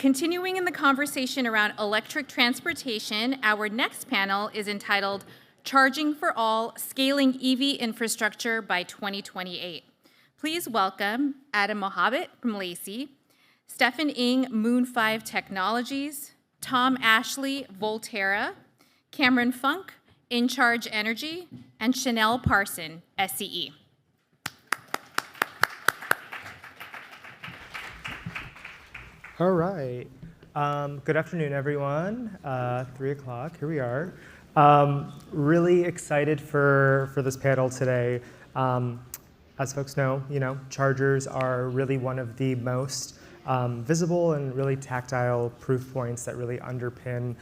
Continuing in the conversation around electric transportation, our next panel is entitled Charging for All, Scaling EV Infrastructure by 2028. Please welcome Adam Mohabbat from LACI, Stephan Ng, Moon 5 Technologies, Tom Ashley, Voltera, Cameron Funk, InCharge Energy, and Chanel Parson, SCE. All right. Good afternoon, everyone. 3 o'clock, here we are. Really excited for this panel today. As folks know, chargers are really one of the most visible and really tactile proof points that really underpin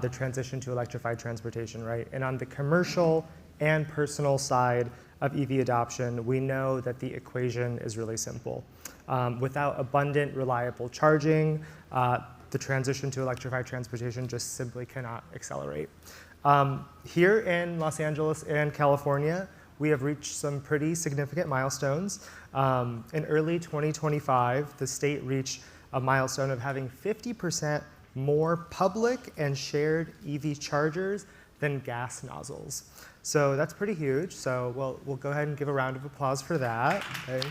the transition to electrified transportation, right? And on the commercial and personal side of EV adoption, we know that the equation is really simple. Without abundant, reliable charging, the transition to electrified transportation just simply cannot accelerate. Here in Los Angeles and California, we have reached some pretty significant milestones. In early 2025, the state reached a milestone of having 50% more public and shared EV chargers than gas nozzles. So that's pretty huge. So we'll go ahead and give a round of applause for that. Okay.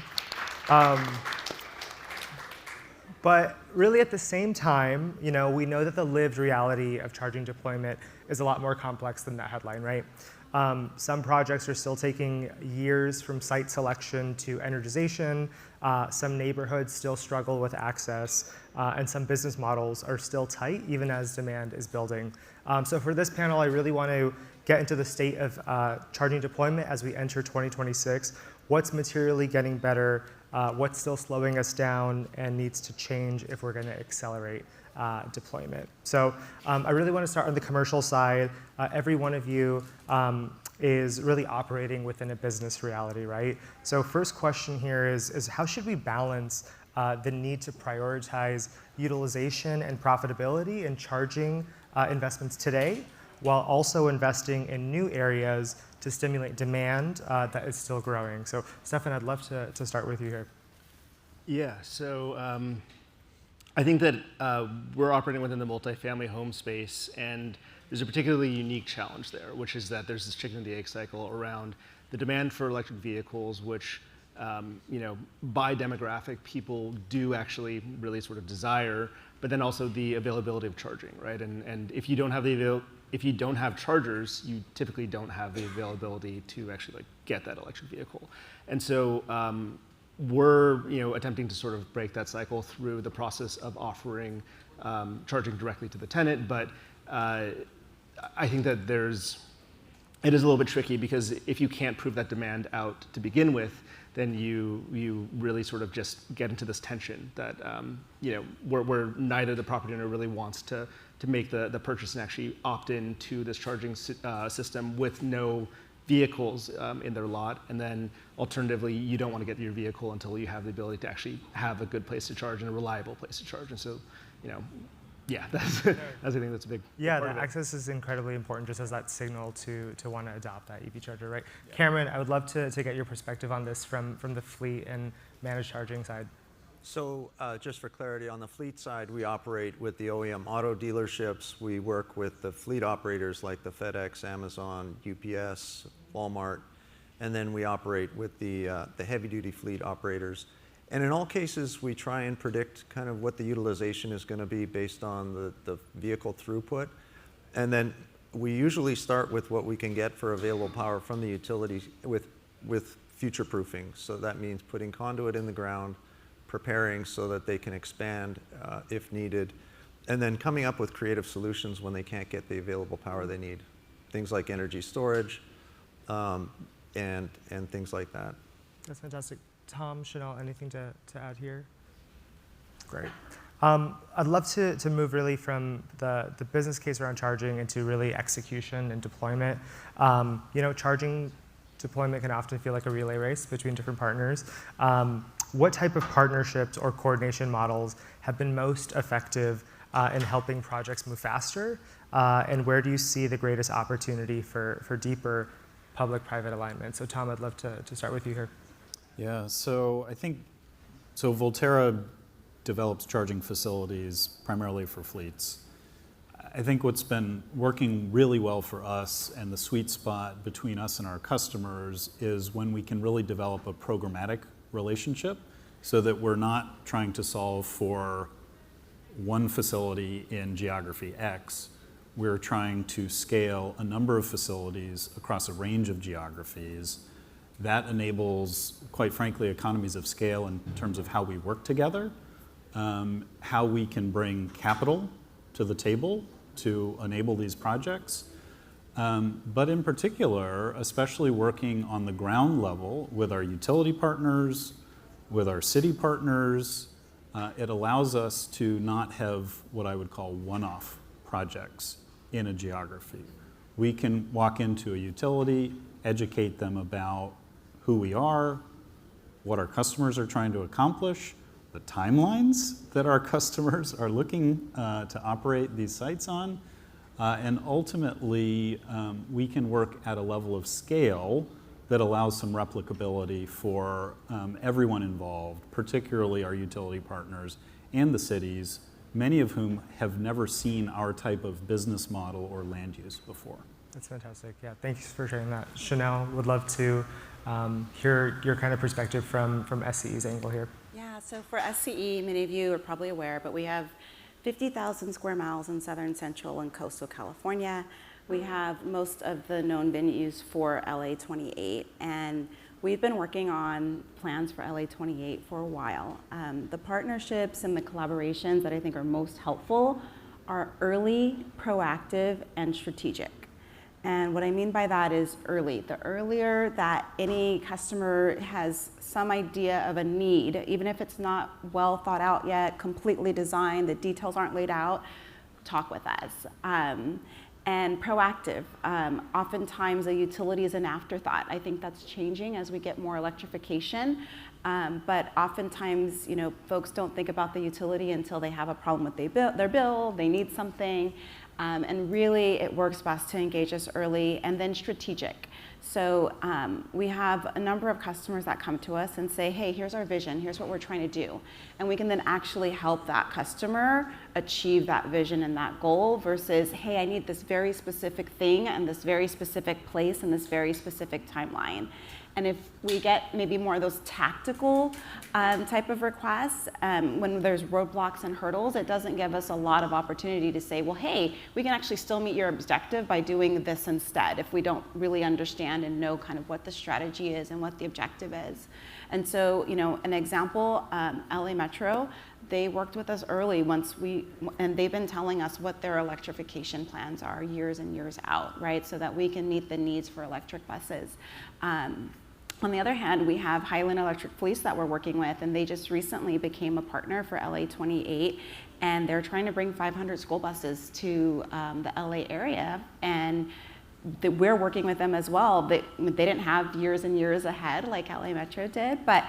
But really at the same time, we know that the lived reality of charging deployment is a lot more complex than that headline, right? Some projects are still taking years from site selection to energization. Some neighborhoods still struggle with access, and some business models are still tight, even as demand is building. So for this panel, I really want to get into the state of charging deployment as we enter 2026. What's materially getting better? What's still slowing us down and needs to change if we're going to accelerate deployment? So I really want to start on the commercial side. Every one of you is really operating within a business reality, right? So first question here is how should we balance the need to prioritize utilization and profitability in charging investments today, while also investing in new areas to stimulate demand that is still growing? So Stephan, I'd love to start with you here. Yeah, so I think that we're operating within the multifamily home space, and there's a particularly unique challenge there, which is that there's this chicken and the egg cycle around the demand for electric vehicles, which by demographic, people do actually really sort of desire, but then also the availability of charging, right? And if you don't have chargers, you typically don't have the availability to actually get that electric vehicle. And so we're attempting to sort of break that cycle through the process of offering charging directly to the tenant, but I think that it is a little bit tricky, because if you can't prove that demand out to begin with, then you really sort of just get into this tension that where neither the property owner really wants to make the purchase and actually opt in to this charging system with no vehicles in their lot, and then alternatively you don't want to get your vehicle until you have the ability to actually have a good place to charge and a reliable place to charge. And so yeah, that's I think that's a big part of it. Access is incredibly important, just as that signal to want to adopt that EV charger, right? Yeah. Cameron, I would love to get your perspective on this from the fleet and managed charging side. So just for clarity, on the fleet side, we operate with the OEM auto dealerships. We work with the fleet operators like the FedEx, Amazon, UPS, Walmart, and then we operate with the heavy-duty fleet operators. And in all cases, we try and predict kind of what the utilization is going to be based on the vehicle throughput. And then we usually start with what we can get for available power from the utility with future proofing. So that means putting conduit in the ground, preparing so that they can expand if needed, and then coming up with creative solutions when they can't get the available power they need. Things like energy storage and things like that. That's fantastic. Tom, Chanel, anything to add here? Great. I'd love to move really from the business case around charging into really execution and deployment. Charging deployment can often feel like a relay race between different partners. What type of partnerships or coordination models have been most effective in helping projects move faster? And where do you see the greatest opportunity for deeper public-private alignment? So Tom, I'd love to start with you here. Yeah, so I think, Voltera develops charging facilities primarily for fleets. I think what's been working really well for us and the sweet spot between us and our customers is when we can really develop a programmatic relationship so that we're not trying to solve for one facility in geography X. We're trying to scale a number of facilities across a range of geographies. That enables, quite frankly, economies of scale in terms of how we work together, how we can bring capital to the table to enable these projects. But in particular, especially working on the ground level with our utility partners, with our city partners, it allows us to not have what I would call one-off projects in a geography. We can walk into a utility, educate them about who we are, what our customers are trying to accomplish, the timelines that our customers are looking to operate these sites on, and ultimately we can work at a level of scale that allows some replicability for everyone involved, particularly our utility partners and the cities, many of whom have never seen our type of business model or land use before. That's fantastic. Yeah, thanks for sharing that. Chanel, would love to hear your kind of perspective from SCE's angle here. Yeah, so for SCE, many of you are probably aware, but we have 50,000 square miles in southern, central, and coastal California. We have most of the known venues for LA 28, and we've been working on plans for LA 28 for a while. The partnerships and the collaborations that I think are most helpful are early, proactive, and strategic. And what I mean by that is early. The earlier that any customer has some idea of a need, even if it's not well thought out yet, completely designed, the details aren't laid out, talk with us. And proactive. Oftentimes a utility is an afterthought. I think that's changing as we get more electrification. But oftentimes, folks don't think about the utility until they have a problem with their bill, they need something. And really, it works best to engage us early and then strategic. So we have a number of customers that come to us and say, hey, here's our vision, here's what we're trying to do. And we can then actually help that customer achieve that vision and that goal versus, hey, I need this very specific thing and this very specific place and this very specific timeline. And if we get maybe more of those tactical type of requests, when there's roadblocks and hurdles, it doesn't give us a lot of opportunity to say, well, hey, we can actually still meet your objective by doing this instead, if we don't really understand and know kind of what the strategy is and what the objective is. And so, an example, LA Metro, they worked with us early and they've been telling us what their electrification plans are years and years out, right? So that we can meet the needs for electric buses. On the other hand, we have Highland Electric Police that we're working with, and they just recently became a partner for LA 28, and they're trying to bring 500 school buses to the LA area, and we're working with them as well. They didn't have years and years ahead like LA Metro did, but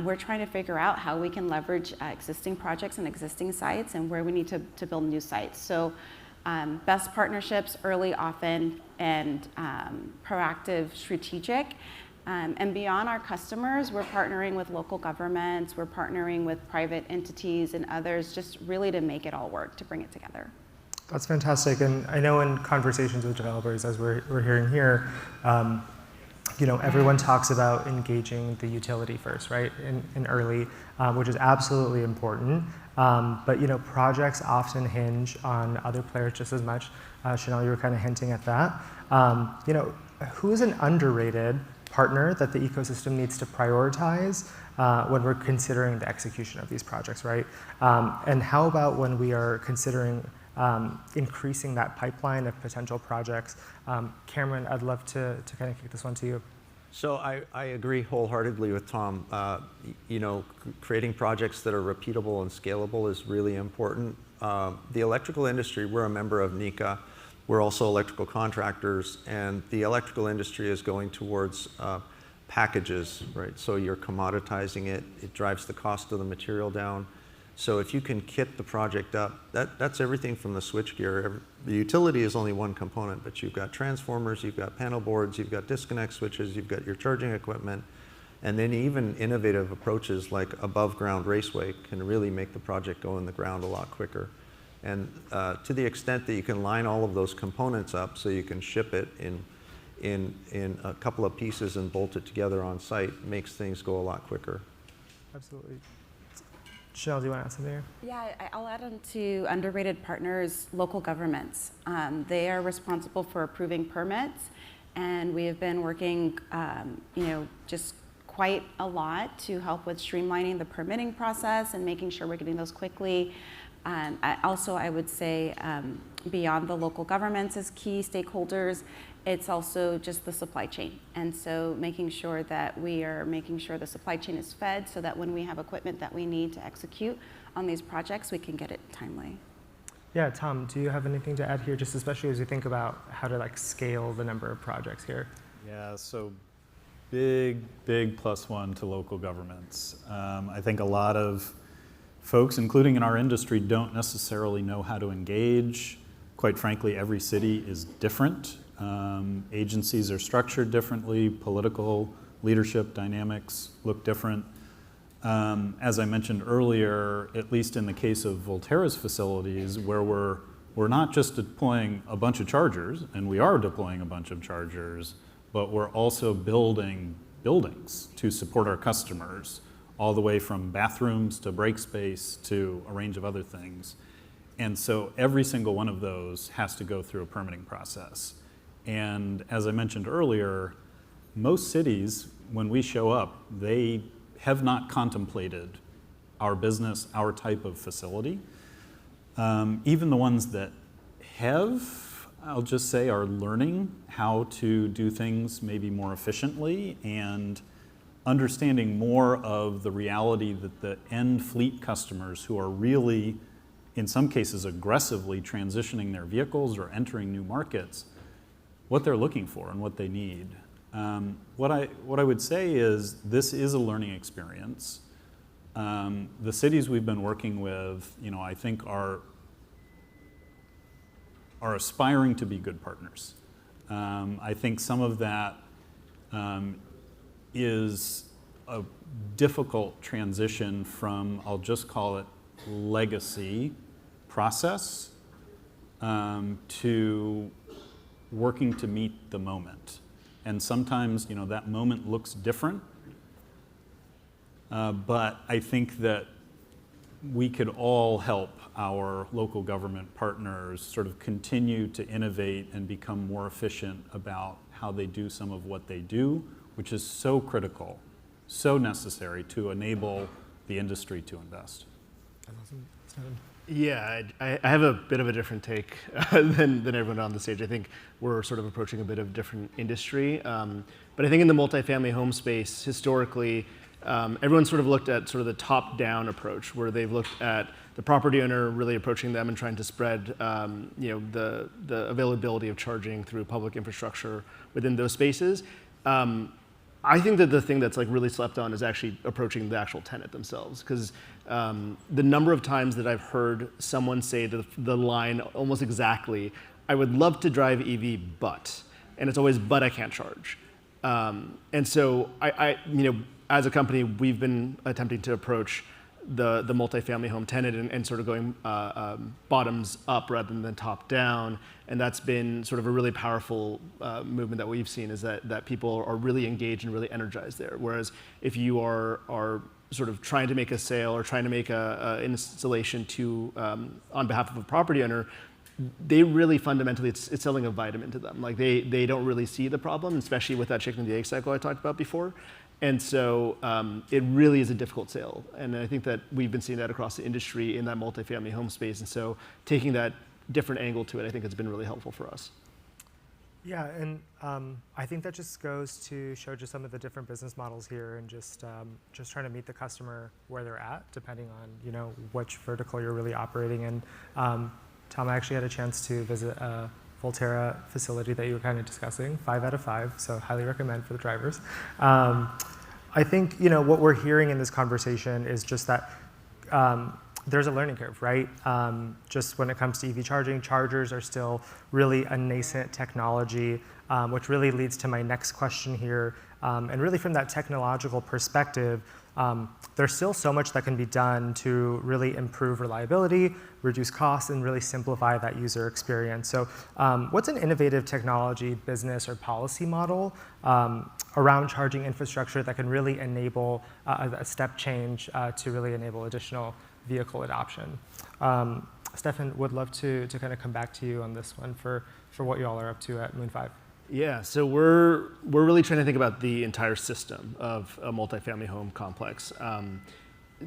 we're trying to figure out how we can leverage existing projects and existing sites and where we need to build new sites. So best partnerships early, often, and proactive, strategic. And beyond our customers, we're partnering with local governments, we're partnering with private entities and others, just really to make it all work, to bring it together. That's fantastic. And I know in conversations with developers, as we're hearing here, everyone talks about engaging the utility first, right, in early, which is absolutely important. But projects often hinge on other players just as much. Chanel, you were kind of hinting at that. Who is an underrated partner that the ecosystem needs to prioritize when we're considering the execution of these projects, right? And how about when we are considering increasing that pipeline of potential projects? Cameron, I'd love to kind of kick this one to you. So I agree wholeheartedly with Tom. Creating projects that are repeatable and scalable is really important. The electrical industry, we're a member of NECA. We're also electrical contractors, and the electrical industry is going towards packages, right? So you're commoditizing it. It drives the cost of the material down. So if you can kit the project up, that's everything from the switchgear. The utility is only one component, but you've got transformers, you've got panel boards, you've got disconnect switches, you've got your charging equipment, And then even innovative approaches like above ground raceway can really make the project go in the ground a lot quicker. And to the extent that you can line all of those components up so you can ship it in a couple of pieces and bolt it together on site, makes things go a lot quicker. Absolutely. Chanel, do you want to add something here? Yeah, I'll add on to underrated partners, local governments. They are responsible for approving permits, and we have been working, just quite a lot to help with streamlining the permitting process and making sure we're getting those quickly. I would say beyond the local governments as key stakeholders, it's also just the supply chain. And so making sure that we are making sure the supply chain is fed so that when we have equipment that we need to execute on these projects, we can get it timely. Yeah, Tom, do you have anything to add here, just especially as we think about how to scale the number of projects here? Yeah, so big +1 to local governments. I think a lot of folks, including in our industry, don't necessarily know how to engage. Quite frankly, every city is different. Agencies are structured differently. Political leadership dynamics look different. As I mentioned earlier, at least in the case of Voltera's facilities, where we're not just deploying a bunch of chargers, and we are deploying a bunch of chargers, but we're also building buildings to support our customers, all the way from bathrooms to break space to a range of other things. And so every single one of those has to go through a permitting process. And as I mentioned earlier, most cities, when we show up, they have not contemplated our business, our type of facility. Even the ones that have, I'll just say, are learning how to do things maybe more efficiently and understanding more of the reality that the end fleet customers who are really, in some cases, aggressively transitioning their vehicles or entering new markets, what they're looking for and what they need. What I would say is this is a learning experience. The cities we've been working with, I think are aspiring to be good partners. I think some of that is a difficult transition from, I'll just call it, legacy process to working to meet the moment. And sometimes, that moment looks different, but I think that we could all help our local government partners sort of continue to innovate and become more efficient about how they do some of what they do, which is so critical, so necessary to enable the industry to invest. Yeah, I have a bit of a different take than everyone on the stage. I think we're sort of approaching a bit of a different industry. But I think in the multifamily home space, historically, everyone sort of looked at sort of the top-down approach, where they've looked at the property owner really approaching them and trying to spread the availability of charging through public infrastructure within those spaces. I think that the thing that's really slept on is actually approaching the actual tenant themselves, because the number of times that I've heard someone say the line almost exactly, I would love to drive EV, but, and it's always, but I can't charge. And so I as a company, we've been attempting to approach the multifamily home tenant and sort of going bottoms up rather than top down. And that's been sort of a really powerful movement that we've seen, is that people are really engaged and really energized there. Whereas if you are sort of trying to make a sale or trying to make an installation on behalf of a property owner, they really fundamentally, it's selling a vitamin to them. They don't really see the problem, especially with that chicken and the egg cycle I talked about before. And so it really is a difficult sale. And I think that we've been seeing that across the industry in that multifamily home space. And so taking that different angle to it, I think has been really helpful for us. Yeah, and I think that just goes to show just some of the different business models here, and just trying to meet the customer where they're at, depending on which vertical you're really operating in. Tom, I actually had a chance to visit a Voltera facility that you were kind of discussing, 5 out of 5, so highly recommend for the drivers. I think what we're hearing in this conversation is just that there's a learning curve, right? Just when it comes to EV charging, chargers are still really a nascent technology, which really leads to my next question here. And really from that technological perspective, there's still so much that can be done to really improve reliability, reduce costs, and really simplify that user experience. So what's an innovative technology, business, or policy model around charging infrastructure that can really enable a step change to really enable additional vehicle adoption? Stephan, would love to kind of come back to you on this one for what you all are up to at Moon 5. Yeah, so we're really trying to think about the entire system of a multifamily home complex.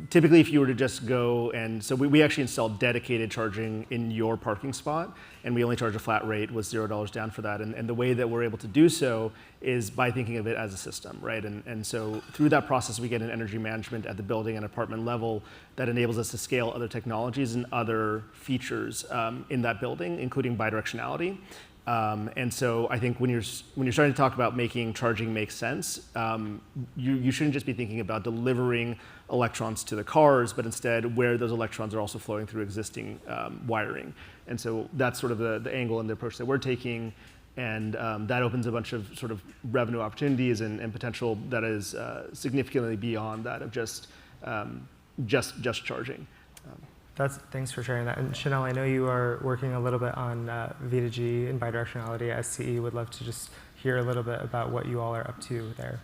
Typically, if you were to just go and, so we actually installed dedicated charging in your parking spot, and we only charge a flat rate with $0 down for that. And the way that we're able to do so is by thinking of it as a system, right? And so through that process, we get an energy management at the building and apartment level that enables us to scale other technologies and other features in that building, including bidirectionality. And so I think when you're starting to talk about making charging make sense, you shouldn't just be thinking about delivering electrons to the cars, but instead where those electrons are also flowing through existing wiring. And so that's sort of the angle and the approach that we're taking. And that opens a bunch of sort of revenue opportunities and potential that is significantly beyond that of just charging. Thanks for sharing that. And Chanel, I know you are working a little bit on V2G and bidirectionality at SCE. Would love to just hear a little bit about what you all are up to there.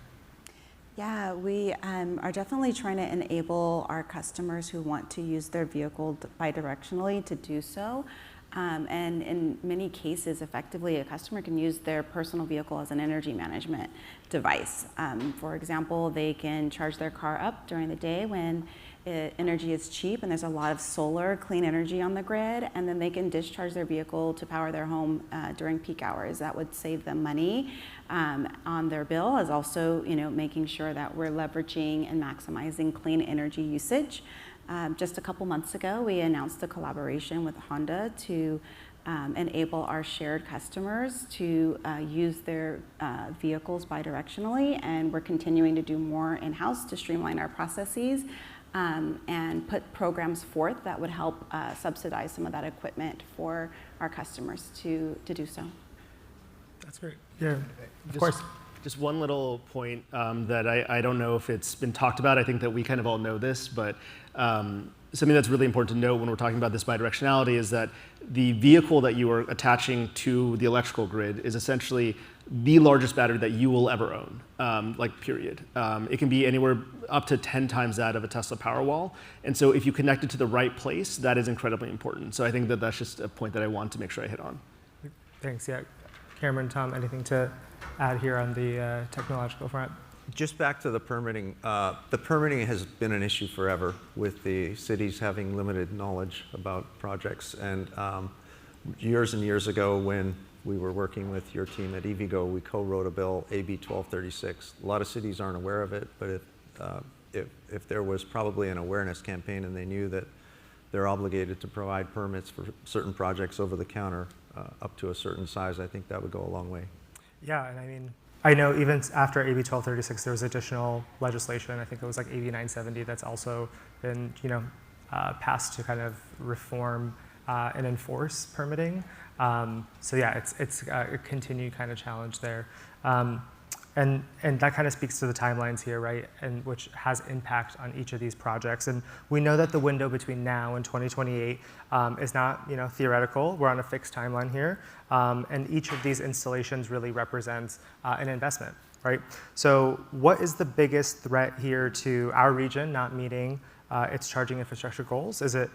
Yeah, we are definitely trying to enable our customers who want to use their vehicle bidirectionally to do so. And in many cases, effectively, a customer can use their personal vehicle as an energy management device. For example, they can charge their car up during the day when energy is cheap and there's a lot of solar clean energy on the grid, and then they can discharge their vehicle to power their home during peak hours. That would save them money on their bill, as also making sure that we're leveraging and maximizing clean energy usage. Just a couple months ago, we announced a collaboration with Honda to enable our shared customers to use their vehicles bidirectionally, and we're continuing to do more in-house to streamline our processes and put programs forth that would help subsidize some of that equipment for our customers to do so. That's great. Yeah, of course. Just one little point that I don't know if it's been talked about. I think that we kind of all know this, but something that's really important to note when we're talking about this bidirectionality is that the vehicle that you are attaching to the electrical grid is essentially the largest battery that you will ever own, period. It can be anywhere up to 10 times that of a Tesla Powerwall. And so if you connect it to the right place, that is incredibly important. So I think that that's just a point that I want to make sure I hit on. Thanks, yeah. Cameron, Tom, anything to add here on the technological front? Just back to the permitting. The permitting has been an issue forever with the cities having limited knowledge about projects. And years and years ago, when we were working with your team at EVgo, we co-wrote a bill, AB 1236. A lot of cities aren't aware of it, but if there was probably an awareness campaign and they knew that they're obligated to provide permits for certain projects over the counter up to a certain size, I think that would go a long way. Yeah, and I mean, I know even after AB 1236, there was additional legislation. I think it was like AB 970 that's also been, passed to kind of reform and enforce permitting. So yeah, it's a continued kind of challenge there. And that kind of speaks to the timelines here, right? And which has impact on each of these projects. And we know that the window between now and 2028 is not, theoretical. We're on a fixed timeline here. And each of these installations really represents an investment, right? So what is the biggest threat here to our region not meeting its charging infrastructure goals? Is it,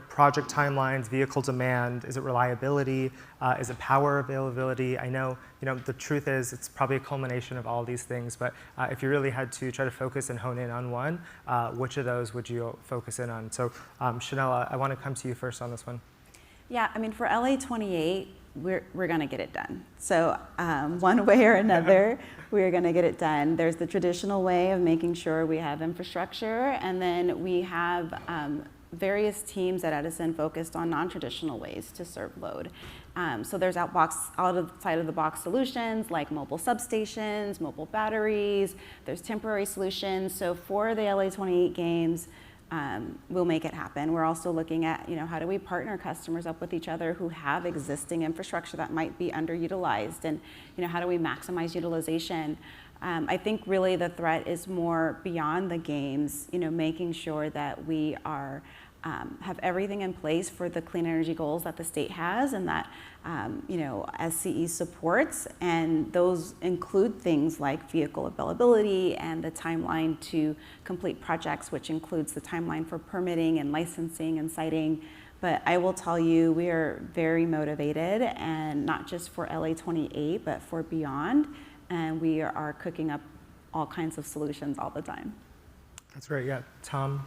project timelines, vehicle demand? Is it reliability? Is it power availability? I know, the truth is it's probably a culmination of all these things, but if you really had to try to focus and hone in on one, which of those would you focus in on? So Chanel, I want to come to you first on this one. Yeah, I mean, for LA 28, we're going to get it done. So one way or another, we're going to get it done. There's the traditional way of making sure we have infrastructure, and then we have various teams at Edison focused on non-traditional ways to serve load. So there's outside of the box solutions like mobile substations, mobile batteries. There's temporary solutions. So for the LA 28 games, we'll make it happen. We're also looking at, how do we partner customers up with each other who have existing infrastructure that might be underutilized, and, how do we maximize utilization? I think really the threat is more beyond the games, making sure that we are have everything in place for the clean energy goals that the state has and that SCE supports, and those include things like vehicle availability and the timeline to complete projects, which includes the timeline for permitting and licensing and siting. But I will tell you, we are very motivated, and not just for LA 28, but for beyond, and we are cooking up all kinds of solutions all the time. That's great. Yeah, Tom,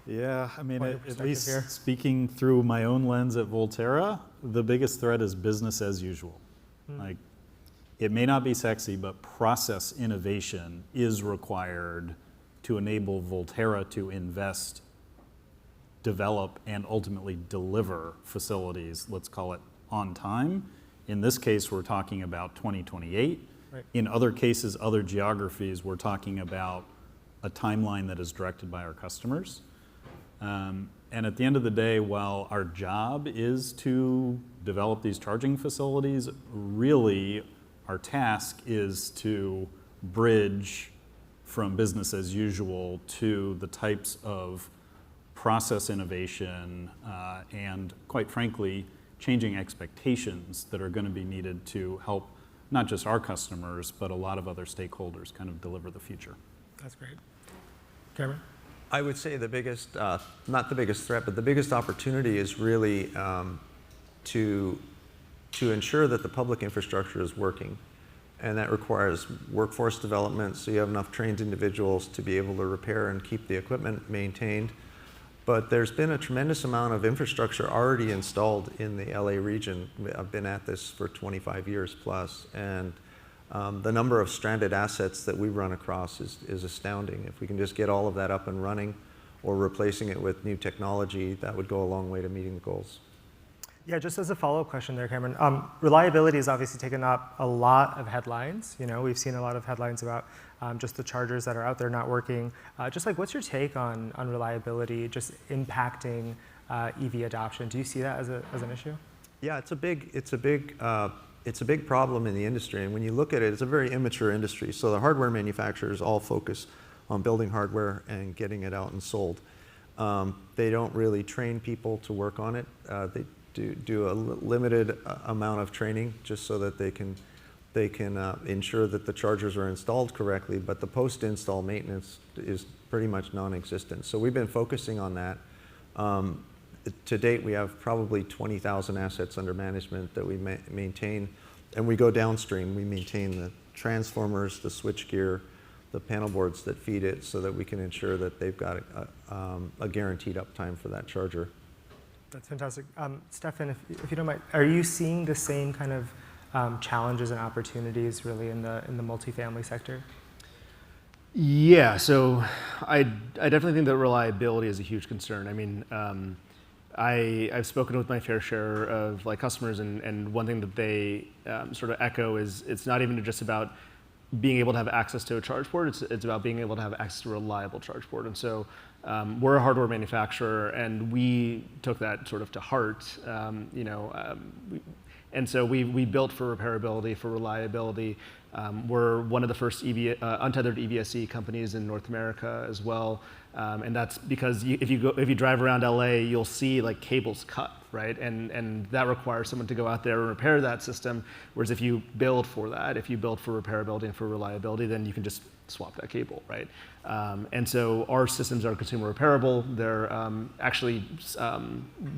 Yeah, I mean, Point of at perspective least here. speaking through my own lens at Voltera, the biggest threat is business as usual. Like, it may not be sexy, but process innovation is required to enable Voltera to invest, develop, and ultimately deliver facilities, let's call it on time. In this case, we're talking about 2028. Right. In other cases, other geographies, we're talking about a timeline that is directed by our customers. And at the end of the day, while our job is to develop these charging facilities, really our task is to bridge from business as usual to the types of process innovation and, quite frankly, changing expectations that are going to be needed to help not just our customers, but a lot of other stakeholders kind of deliver the future. That's great. Cameron? I would say the biggest, not the biggest threat, but the biggest opportunity is really to ensure that the public infrastructure is working. And that requires workforce development, so you have enough trained individuals to be able to repair and keep the equipment maintained. But there's been a tremendous amount of infrastructure already installed in the LA region. I've been at this for 25 years plus, and the number of stranded assets that we run across is astounding. If we can just get all of that up and running or replacing it with new technology, that would go a long way to meeting the goals. Yeah, just as a follow-up question there, Cameron, reliability has obviously taken up a lot of headlines. We've seen a lot of headlines about just the chargers that are out there not working. Just like, what's your take on reliability just impacting EV adoption? Do you see that as an issue? Yeah, it's a big problem in the industry, and when you look at it, it's a very immature industry. So the hardware manufacturers all focus on building hardware and getting it out and sold. They don't really train people to work on it. They do a limited amount of training just so that they can ensure that the chargers are installed correctly, but the post-install maintenance is pretty much non-existent. So we've been focusing on that. To date, we have probably 20,000 assets under management that we maintain, and we go downstream. We maintain the transformers, the switchgear, the panel boards that feed it, so that we can ensure that they've got a guaranteed uptime for that charger. That's fantastic. Stephan, if you don't mind, are you seeing the same kind of challenges and opportunities really in the multifamily sector? Yeah, so I definitely think that reliability is a huge concern. I mean, I've spoken with my fair share of customers, and one thing that they sort of echo is it's not even just about being able to have access to a charge port, it's about being able to have access to a reliable charge port. And so we're a hardware manufacturer, and we took that sort of to heart, and so we built for repairability, for reliability. We're one of the first untethered EVSE companies in North America as well, and that's because if you drive around LA, you'll see cables cut, right? And that requires someone to go out there and repair that system. Whereas if you build for that, if you build for repairability and for reliability, then you can just swap that cable, right? And so our systems are consumer repairable. They're actually,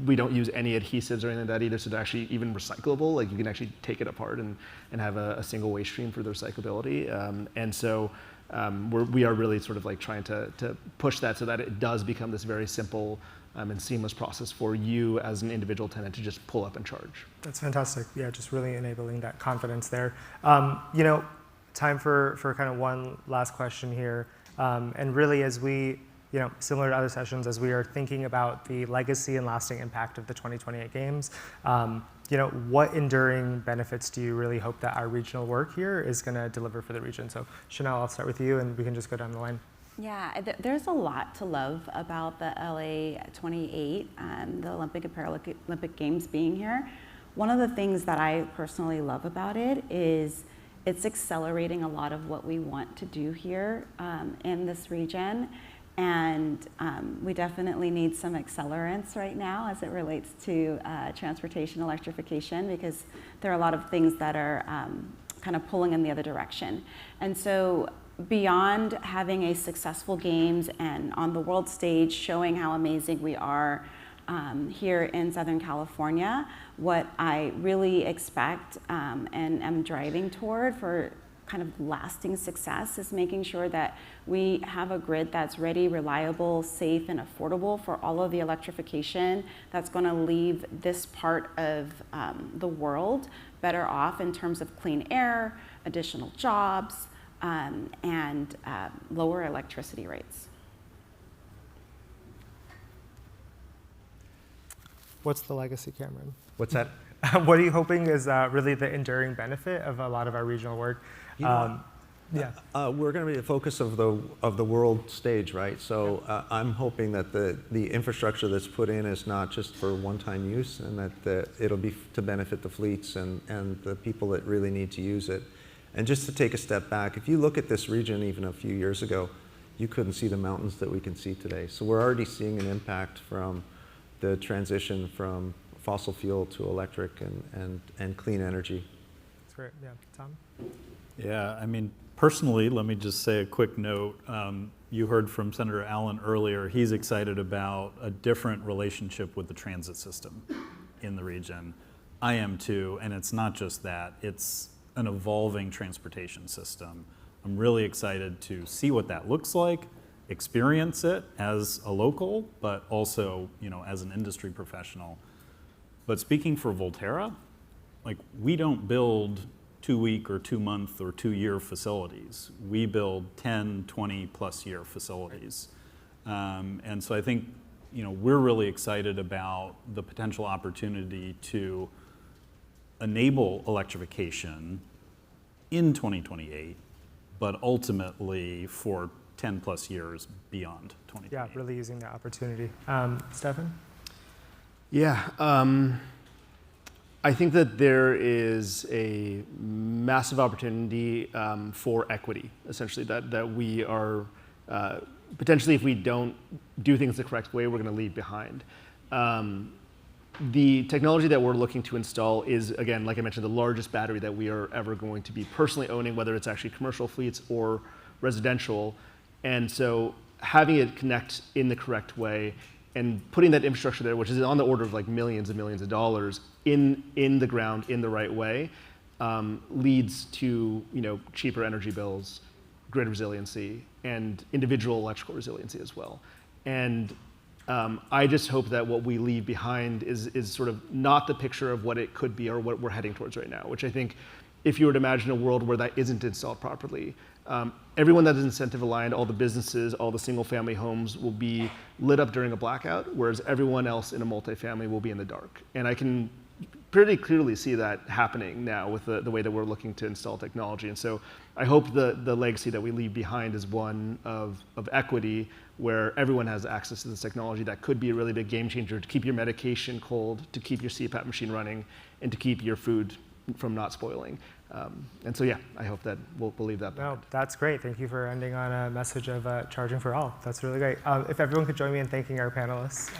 we don't use any adhesives or anything like that either, so they're actually even recyclable. You can actually take it apart and have a single waste stream for the recyclability. And so we are really sort of trying to push that so that it does become this very simple and seamless process for you as an individual tenant to just pull up and charge. That's fantastic. Yeah, just really enabling that confidence there. Time for kind of one last question here. And really, as we, similar to other sessions, as we are thinking about the legacy and lasting impact of the 2028 games, what enduring benefits do you really hope that our regional work here is going to deliver for the region? So Chanel, I'll start with you, and we can just go down the line. Yeah, there's a lot to love about the LA 28, the Olympic and Paralympic Games being here. One of the things that I personally love about it is it's accelerating a lot of what we want to do here in this region. And we definitely need some accelerants right now as it relates to transportation electrification, because there are a lot of things that are kind of pulling in the other direction. And so beyond having a successful games and on the world stage showing how amazing we are here in Southern California, what I really expect and am driving toward for kind of lasting success is making sure that we have a grid that's ready, reliable, safe, and affordable for all of the electrification that's going to leave this part of the world better off in terms of clean air, additional jobs, and lower electricity rates. What's the legacy, Cameron? What's that? What are you hoping is really the enduring benefit of a lot of our regional work? We're going to be the focus of the world stage, right? So I'm hoping that the infrastructure that's put in is not just for one-time use, and that it'll be to benefit the fleets and the people that really need to use it. And just to take a step back, if you look at this region even a few years ago, you couldn't see the mountains that we can see today. So we're already seeing an impact from the transition from fossil fuel to electric and clean energy. That's great. Yeah, Tom? Yeah, I mean, personally, let me just say a quick note. You heard from Senator Allen earlier. He's excited about a different relationship with the transit system in the region. I am too, and it's not just that. It's an evolving transportation system. I'm really excited to see what that looks like, experience it as a local, but also, as an industry professional. But speaking for Voltera, we don't build 2-week or 2-month or 2-year facilities. We build 10, 20 plus year facilities. And so I think, we're really excited about the potential opportunity to enable electrification in 2028, but ultimately for 10 plus years beyond 2028. Yeah, really using that opportunity. Stephan? Yeah, I think that there is a massive opportunity for equity, essentially, that we are potentially, if we don't do things the correct way, we're going to leave behind. The technology that we're looking to install is, again, like I mentioned, the largest battery that we are ever going to be personally owning, whether it's actually commercial fleets or residential. And so having it connect in the correct way and putting that infrastructure there, which is on the order of millions and millions of dollars, in the ground in the right way, leads to cheaper energy bills, grid resiliency, and individual electrical resiliency as well. And I just hope that what we leave behind is sort of not the picture of what it could be or what we're heading towards right now, which I think if you were to imagine a world where that isn't installed properly, everyone that is incentive aligned, all the businesses, all the single family homes will be lit up during a blackout, whereas everyone else in a multifamily will be in the dark. And I can pretty clearly see that happening now with the way that we're looking to install technology. And so I hope the legacy that we leave behind is one of equity, where everyone has access to this technology that could be a really big game changer to keep your medication cold, to keep your CPAP machine running, and to keep your food from not spoiling. And so, yeah, I hope that we'll leave that behind. No, that's great. Thank you for ending on a message of charging for all. That's really great. If everyone could join me in thanking our panelists.